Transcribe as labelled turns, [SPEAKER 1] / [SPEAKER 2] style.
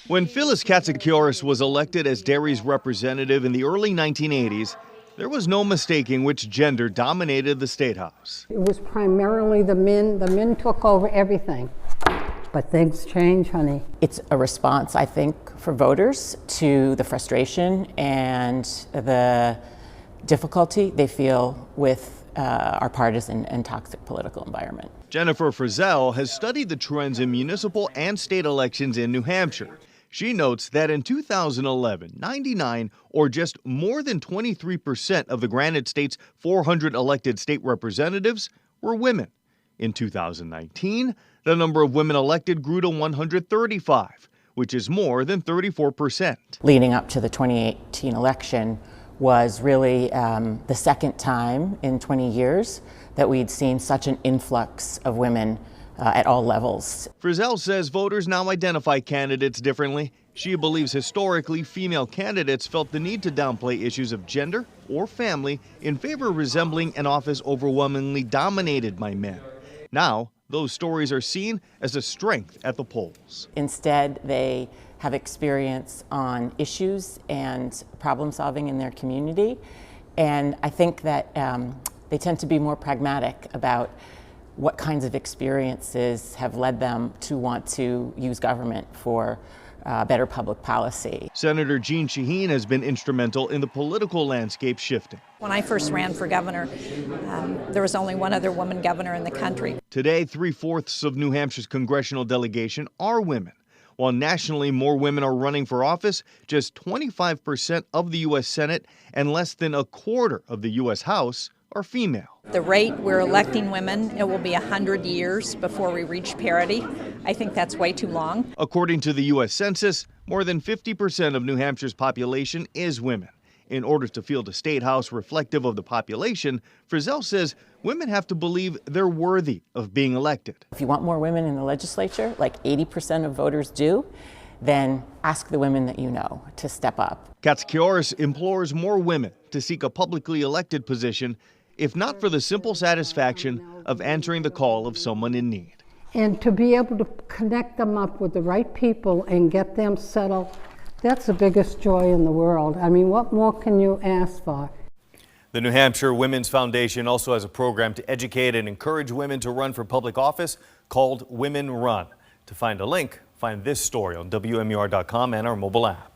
[SPEAKER 1] When Phyllis Katsikiorris was elected as Derry's representative in the early 1980s, there was no mistaking which gender dominated the State House.
[SPEAKER 2] It was primarily the men. The men took over everything. But things change, honey.
[SPEAKER 3] It's a response, I think, for voters to the frustration and the difficulty they feel with our partisan and toxic political environment.
[SPEAKER 1] Jennifer Frizzell has studied the trends in municipal and state elections in New Hampshire. She notes that in 2011, 99 or just more than 23% of the Granite State's 400 elected state representatives were women. In 2019, the number of women elected grew to 135, which is more than 34%.
[SPEAKER 3] Leading up to the 2018 election was really the second time in 20 years that we'd seen such an influx of women at all levels.
[SPEAKER 1] Frizzell says voters now identify candidates differently. She believes historically female candidates felt the need to downplay issues of gender or family in favor of resembling an office overwhelmingly dominated by men. Now, those stories are seen as a strength at the polls.
[SPEAKER 3] Instead, they have experience on issues and problem solving in their community. And I think that they tend to be more pragmatic about what kinds of experiences have led them to want to use government for better public policy.
[SPEAKER 1] Senator Jeanne Shaheen has been instrumental in the political landscape shifting.
[SPEAKER 4] When I first ran for governor, there was only one other woman governor in the country.
[SPEAKER 1] Today, 3/4 of New Hampshire's congressional delegation are women. While nationally more women are running for office, just 25% of the U.S. Senate and less than a quarter of the U.S. House are female.
[SPEAKER 4] The rate we're electing women, it will be 100 years before we reach parity. I think that's way too long.
[SPEAKER 1] According to the U.S. Census, more than 50% of New Hampshire's population is women. In order to field a state house reflective of the population, Frizzell says women have to believe they're worthy of being elected.
[SPEAKER 3] If you want more women in the legislature, like 80% of voters do, then ask the women that you know to step up.
[SPEAKER 1] Katsikiorris implores more women to seek a publicly elected position, if not for the simple satisfaction of answering the call of someone in need.
[SPEAKER 2] And to be able to connect them up with the right people and get them settled, that's the biggest joy in the world. I mean, what more can you ask for?
[SPEAKER 1] The New Hampshire Women's Foundation also has a program to educate and encourage women to run for public office called Women Run. To find a link, find this story on WMUR.com and our mobile app.